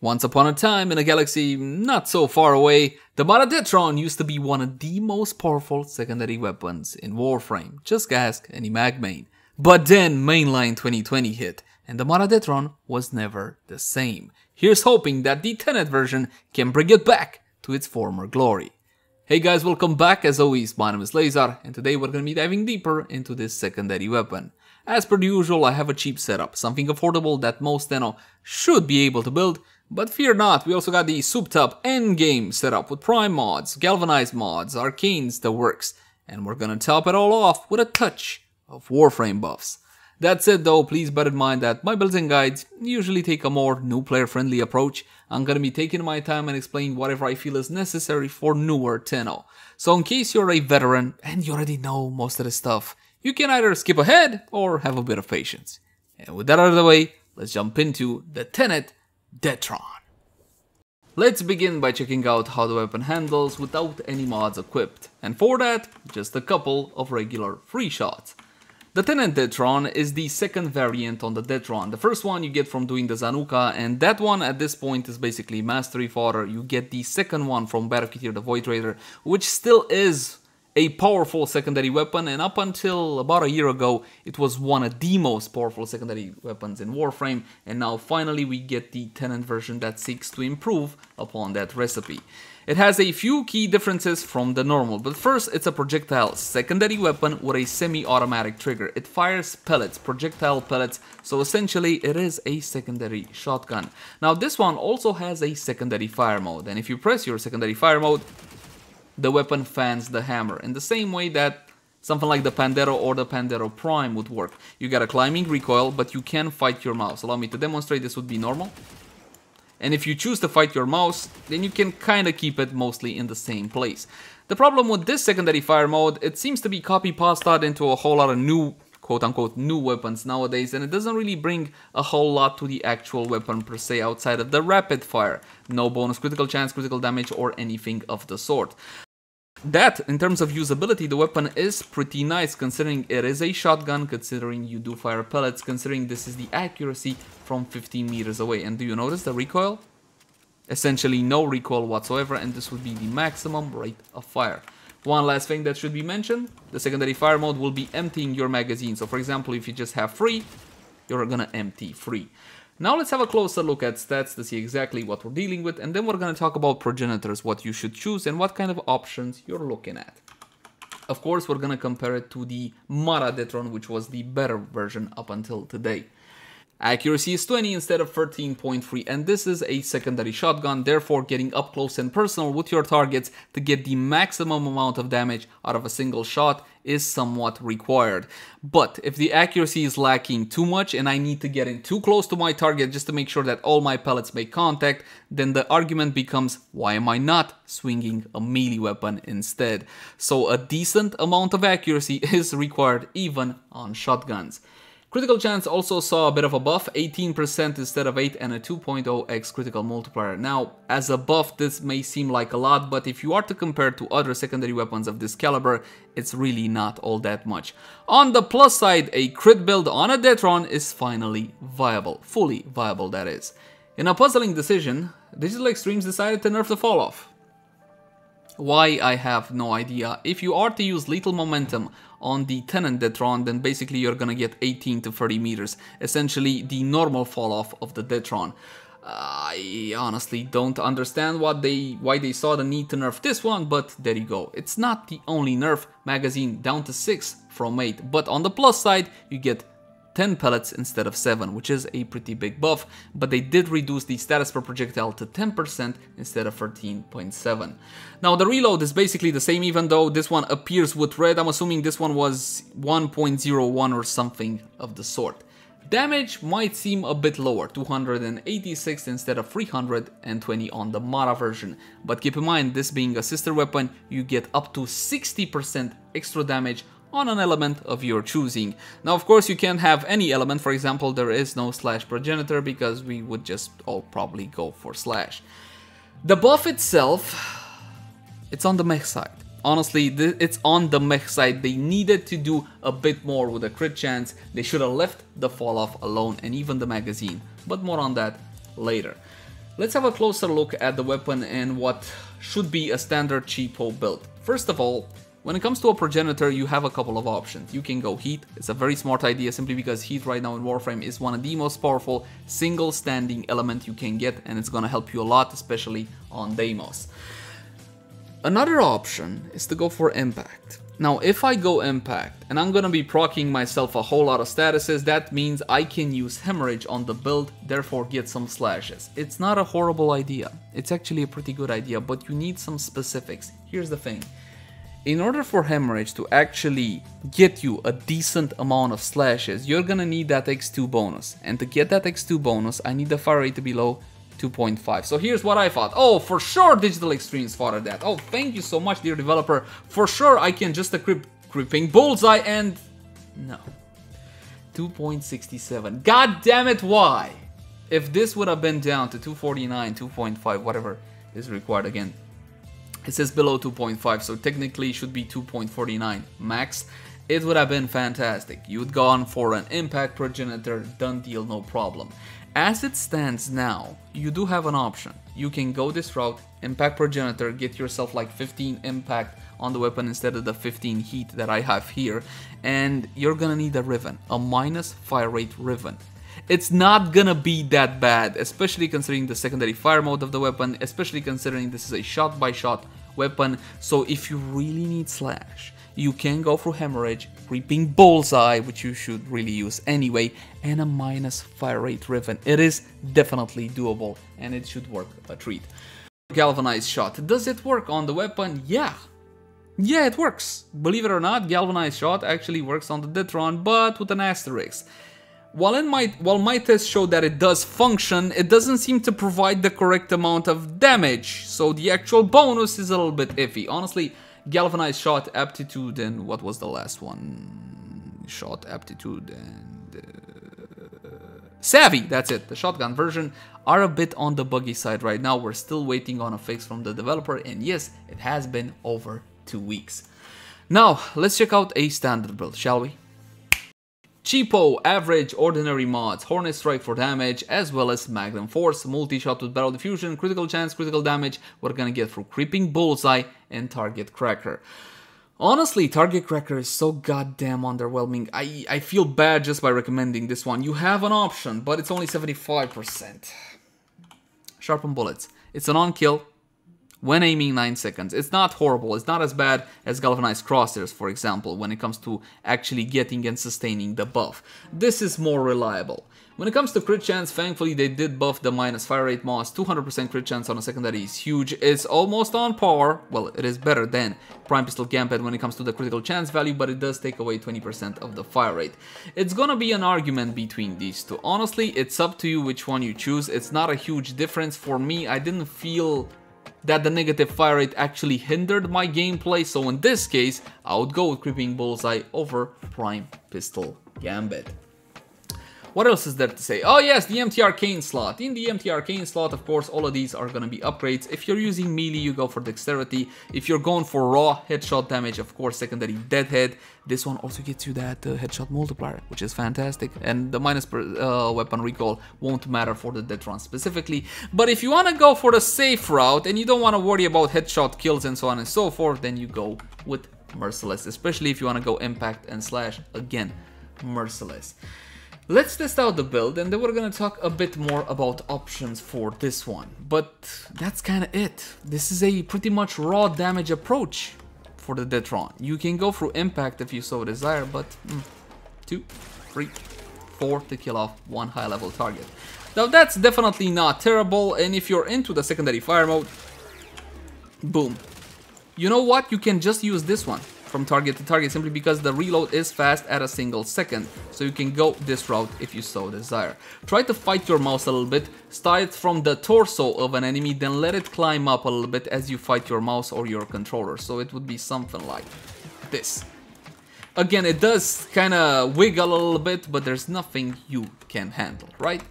Once upon a time, in a galaxy not so far away, the Tenet Detron used to be one of the most powerful secondary weapons in Warframe. Just ask any mag main. But then mainline 2020 hit, and the Tenet Detron was never the same. Here's hoping that the Tenet version can bring it back to its former glory. Hey guys, welcome back. As always, my name is Leyzar, and today we're going to be diving deeper into this secondary weapon. As per the usual, I have a cheap setup, something affordable that most Tenno should be able to build. But fear not, we also got the souped up endgame setup with prime mods, galvanized mods, arcanes, the works. And we're gonna top it all off with a touch of Warframe buffs. That said though, please bear in mind that my builds and guides usually take a more new player friendly approach. I'm gonna be taking my time and explain whatever I feel is necessary for newer Tenno. So in case you're a veteran and you already know most of the stuff, you can either skip ahead or have a bit of patience. And with that out of the way, let's jump into the Tenet Detron. Let's begin by checking out how the weapon handles without any mods equipped, and for that, just a couple of regular free shots. The Tenet Detron is the second variant on the Detron. The first one you get from doing the Zanuka, and that one at this point is basically mastery fodder. You get the second one from Battlekeeper the Void Raider, which still is a powerful secondary weapon, and up until about a year ago, it was one of the most powerful secondary weapons in Warframe, and now finally we get the Tenet version that seeks to improve upon that recipe. It has a few key differences from the normal, but first it's a projectile secondary weapon with a semi-automatic trigger. It fires pellets, projectile pellets, so essentially it is a secondary shotgun. Now this one also has a secondary fire mode, and if you press your secondary fire mode, the weapon fans the hammer in the same way that something like the Pandero or the Pandero Prime would work. You got a climbing recoil, but you can fight your mouse. Allow me to demonstrate. This would be normal. And if you choose to fight your mouse, then you can kind of keep it mostly in the same place. The problem with this secondary fire mode, it seems to be copy-pasted into a whole lot of new, quote-unquote, new weapons nowadays, and it doesn't really bring a whole lot to the actual weapon per se outside of the rapid fire. No bonus critical chance, critical damage, or anything of the sort. That, in terms of usability, the weapon is pretty nice, considering it is a shotgun, considering you do fire pellets, considering this is the accuracy from 15 meters away. And do you notice the recoil? Essentially no recoil whatsoever, and this would be the maximum rate of fire. One last thing that should be mentioned, the secondary fire mode will be emptying your magazine. So for example, if you just have free, you're gonna empty free. Now let's have a closer look at stats to see exactly what we're dealing with, and then we're going to talk about progenitors, what you should choose and what kind of options you're looking at. Of course, we're going to compare it to the Tenet Detron, which was the better version up until today. Accuracy is 20 instead of 13.3, and this is a secondary shotgun, therefore getting up close and personal with your targets to get the maximum amount of damage out of a single shot is somewhat required. But if the accuracy is lacking too much and I need to get in too close to my target just to make sure that all my pellets make contact, then the argument becomes, why am I not swinging a melee weapon instead? So a decent amount of accuracy is required even on shotguns. Critical chance also saw a bit of a buff, 18% instead of 8 and a 2.0x critical multiplier. Now, as a buff, this may seem like a lot, but if you are to compare to other secondary weapons of this caliber, it's really not all that much. On the plus side, a crit build on a Detron is finally viable. Fully viable, that is. In a puzzling decision, Digital Extremes decided to nerf the fall-off. Why, I have no idea. If you are to use lethal momentum on the Tenet Detron, then basically you're gonna get 18 to 30 meters, essentially the normal fall off of the Detron. I honestly don't understand why they saw the need to nerf this one, but there you go. It's not the only nerf. Magazine down to 6 from 8, but on the plus side you get 10 pellets instead of 7, which is a pretty big buff, but they did reduce the status per projectile to 10% instead of 13.7. Now the reload is basically the same, even though this one appears with red. I'm assuming this one was 1.01 or something of the sort. Damage might seem a bit lower, 286 instead of 320 on the Mara version, but keep in mind, this being a sister weapon, you get up to 60% extra damage on an element of your choosing. Now of course you can't have any element. For example, there is no slash progenitor because we would just all probably go for slash. The buff itself, it's on the mech side. Honestly, it's on the mech side. They needed to do a bit more with a crit chance. They should have left the fall off alone and even the magazine, but more on that later. Let's have a closer look at the weapon and what should be a standard cheapo build. First of all, when it comes to a Progenitor, you have a couple of options. You can go heat. It's a very smart idea simply because heat right now in Warframe is one of the most powerful single standing element you can get, and it's gonna help you a lot, especially on Deimos. Another option is to go for impact. Now, if I go impact and I'm gonna be proccing myself a whole lot of statuses, that means I can use hemorrhage on the build, therefore get some slashes. It's not a horrible idea. It's actually a pretty good idea, but you need some specifics. Here's the thing. In order for hemorrhage to actually get you a decent amount of slashes, you're gonna need that x2 bonus. And to get that x2 bonus, I need the fire rate to be low 2.5. So here's what I thought. Oh, for sure Digital Extremes thought of that. Oh, thank you so much, dear developer. For sure I can just equip Creeping Bullseye and... no. 2.67. God damn it, why? If this would have been down to 249, 2.5, whatever is required again. It says below 2.5, so technically it should be 2.49 max. It would have been fantastic. You'd gone for an impact Progenitor, done deal, no problem. As it stands now, you do have an option. You can go this route, impact Progenitor, get yourself like 15 impact on the weapon instead of the 15 heat that I have here, and you're gonna need a Riven, a minus fire rate Riven. It's not gonna be that bad, especially considering the secondary fire mode of the weapon, especially considering this is a shot-by-shot weapon, so if you really need slash, you can go for hemorrhage, Creeping Bullseye, which you should really use anyway, and a minus fire rate Riven. It is definitely doable, and it should work a treat. Galvanized Shot. Does it work on the weapon? Yeah. Yeah, it works. Believe it or not, Galvanized Shot actually works on the Detron, but with an asterisk. While my tests show that it does function, it doesn't seem to provide the correct amount of damage, so the actual bonus is a little bit iffy. Honestly, Galvanized Shot, Aptitude, and what was the last one? Shot, Aptitude, and... Savvy, that's it. The shotgun version are a bit on the buggy side right now. We're still waiting on a fix from the developer, and yes, it has been over 2 weeks. Now, let's check out a standard build, shall we? Cheapo, average, ordinary mods, Hornet Strike for damage, as well as Magnum Force, multi-shot with barrel diffusion, critical chance, critical damage, we're gonna get through Creeping Bullseye and Target Cracker. Honestly, Target Cracker is so goddamn underwhelming. I feel bad just by recommending this one. You have an option, but it's only 75%. Sharpen Bullets. It's an on-kill when aiming 9 seconds. It's not horrible. It's not as bad as Galvanized Crosshairs, for example, when it comes to actually getting and sustaining the buff. This is more reliable. When it comes to crit chance, thankfully they did buff the minus fire rate moss. 200% crit chance on a secondary is huge. It's almost on par. Well, it is better than Prime Pistol Gambit when it comes to the critical chance value, but it does take away 20% of the fire rate. It's gonna be an argument between these two. Honestly, it's up to you which one you choose. It's not a huge difference. For me, I didn't feel that the negative fire rate actually hindered my gameplay, so in this case, I would go with Creeping Bullseye over Prime Pistol Gambit. What else is there to say? Oh yes, the empty arcane slot. In the empty arcane slot, of course, all of these are gonna be upgrades. If you're using melee, you go for dexterity. If you're going for raw headshot damage, of course, secondary deadhead. This one also gets you that headshot multiplier, which is fantastic. And the minus weapon recall won't matter for the Detron specifically. But if you wanna go for the safe route and you don't wanna worry about headshot kills and so on and so forth, then you go with Merciless. Especially if you wanna go impact and slash, again, Merciless. Let's test out the build, and then we're gonna talk a bit more about options for this one. But that's kinda it. This is a pretty much raw damage approach for the Detron. You can go through impact if you so desire, but 2, 3, 4 to kill off one high level target. Now that's definitely not terrible, and if you're into the secondary fire mode, boom. You know what? You can just use this one from target to target simply because the reload is fast at a single second, so you can go this route if you so desire. Try to fight your mouse a little bit, start from the torso of an enemy, then let it climb up a little bit as you fight your mouse or your controller, so it would be something like this. Again, it does kinda wiggle a little bit, but there's nothing you can handle, right?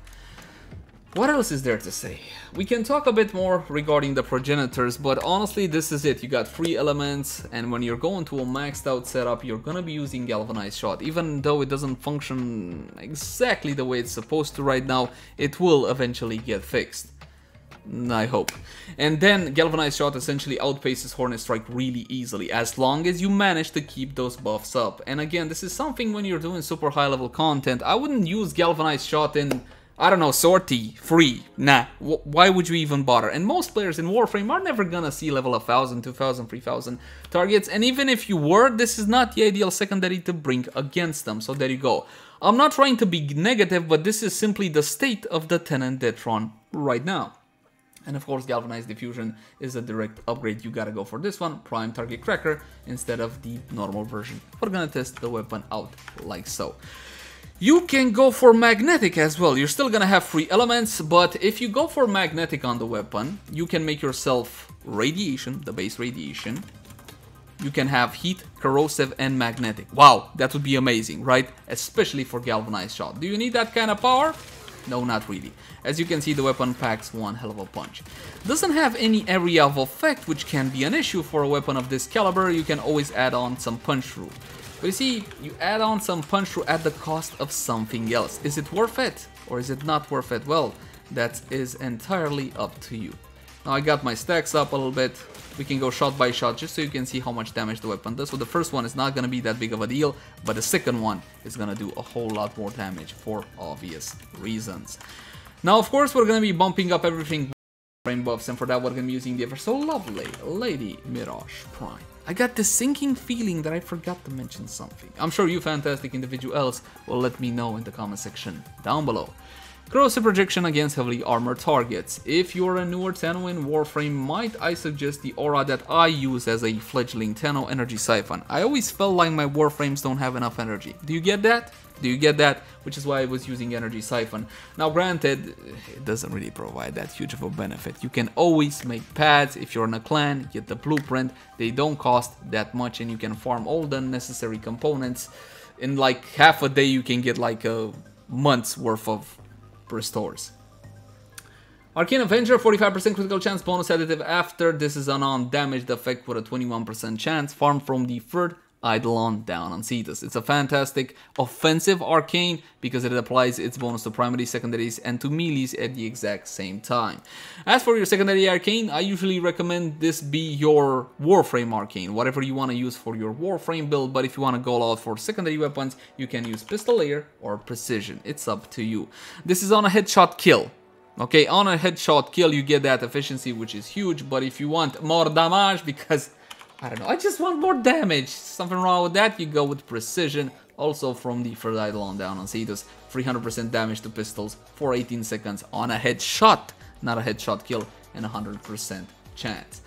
What else is there to say? We can talk a bit more regarding the progenitors, but honestly this is it. You got 3 elements, and when you're going to a maxed out setup, you're gonna be using Galvanized Shot. Even though it doesn't function exactly the way it's supposed to right now, it will eventually get fixed. I hope. And then Galvanized Shot essentially outpaces Hornet Strike really easily, as long as you manage to keep those buffs up. And again, this is something when you're doing super high level content, I wouldn't use Galvanized Shot in, I don't know, sortie, free, nah, why would you even bother? And most players in Warframe are never gonna see level 1000, 2000, 3000 targets, and even if you were, this is not the ideal secondary to bring against them, so there you go. I'm not trying to be negative, but this is simply the state of the Tenet Detron right now. And of course, Galvanized Diffusion is a direct upgrade. You gotta go for this one, Prime Target Cracker, instead of the normal version. We're gonna test the weapon out like so. You can go for Magnetic as well. You're still gonna have free elements, but if you go for Magnetic on the weapon, you can make yourself Radiation, the base Radiation. You can have Heat, Corrosive, and Magnetic. Wow, that would be amazing, right? Especially for Galvanized Shot. Do you need that kind of power? No, not really. As you can see, the weapon packs one hell of a punch. Doesn't have any area of effect, which can be an issue for a weapon of this caliber. You can always add on some punch through. But you see, you add on some punch through at the cost of something else. Is it worth it? Or is it not worth it? Well, that is entirely up to you. Now I got my stacks up a little bit. We can go shot by shot just so you can see how much damage the weapon does. So the first one is not going to be that big of a deal, but the second one is going to do a whole lot more damage for obvious reasons. Now, of course, we're going to be bumping up everything frame buffs, and for that we're going to be using the ever so lovely Lady Mirage Prime. I got this sinking feeling that I forgot to mention something. I'm sure you fantastic individuals will let me know in the comment section down below. Corrosive projection against heavily armored targets. If you're a newer Tenno in Warframe, might I suggest the aura that I use as a fledgling Tenno energy siphon. I always felt like my Warframes don't have enough energy. Do you get that? Do you get that? Which is why I was using energy siphon. Now granted, it doesn't really provide that huge of a benefit. You can always make pads if you're in a clan, get the blueprint. They don't cost that much and you can farm all the necessary components. In like half a day you can get like a month's worth of restores. Arcane Avenger, 45% critical chance bonus additive after. This is an on-damaged effect with a 21% chance. Farm from the third Eidolon down on Cetus. It's a fantastic offensive arcane because it applies its bonus to primaries, secondaries, and to melees at the exact same time. As for your secondary arcane, I usually recommend this be your Warframe arcane, whatever you want to use for your Warframe build, but if you want to go out for secondary weapons, you can use Pistol Layer or Precision. It's up to you. This is on a headshot kill. Okay, on a headshot kill you get that efficiency, which is huge, but if you want more damage, because I don't know, I just want more damage, something wrong with that, you go with Precision, also from the third Eidolon down on Cetus, 300% damage to pistols for 18 seconds on a headshot, not a headshot kill, and 100% chance.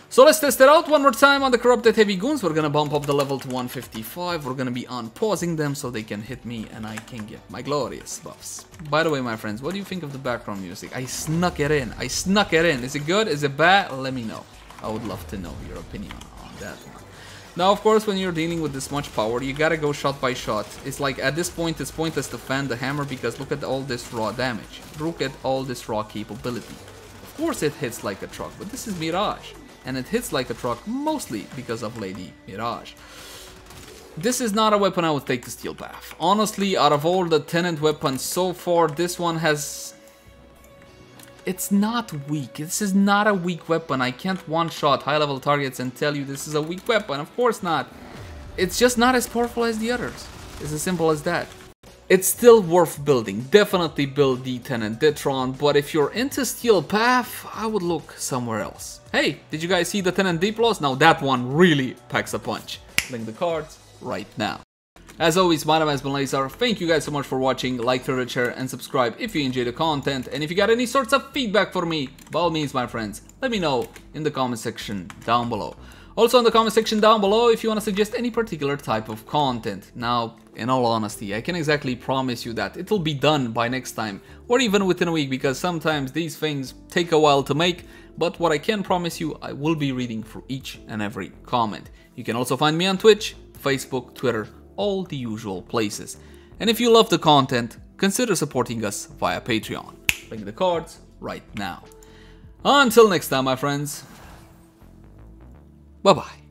So let's test it out one more time on the Corrupted Heavy Goons. We're gonna bump up the level to 155, we're gonna be unpausing them so they can hit me and I can get my glorious buffs. By the way, my friends, what do you think of the background music? I snuck it in, Is it good? Is it bad? Let me know. I would love to know your opinion on that one. Now, of course, when you're dealing with this much power, you gotta go shot by shot. It's like, at this point, it's pointless to fan the hammer because look at all this raw damage. Look at all this raw capability. Of course it hits like a truck, but this is Mirage. And it hits like a truck mostly because of Lady Mirage. This is not a weapon I would take to Steel Path. Honestly, out of all the Tenet weapons so far, this one has... It's not weak. This is not a weak weapon. I can't one-shot high-level targets and tell you this is a weak weapon. Of course not. It's just not as powerful as the others. It's as simple as that. It's still worth building. Definitely build the Tenet Detron, but if you're into Steel Path, I would look somewhere else. Hey, did you guys see the Tenet Diplos? Now that one really packs a punch. Link the cards right now. As always, my name has been Leyzar. Thank you guys so much for watching. Like, favorite, share, and subscribe if you enjoy the content. And if you got any sorts of feedback for me, by all means, my friends, let me know in the comment section down below. Also in the comment section down below if you want to suggest any particular type of content. Now, in all honesty, I can't exactly promise you that it'll be done by next time, or even within a week, because sometimes these things take a while to make, but what I can promise you, I will be reading through each and every comment. You can also find me on Twitch, Facebook, Twitter, all the usual places. And if you love the content, consider supporting us via Patreon. Link the cards right now. Until next time, my friends. Bye-bye.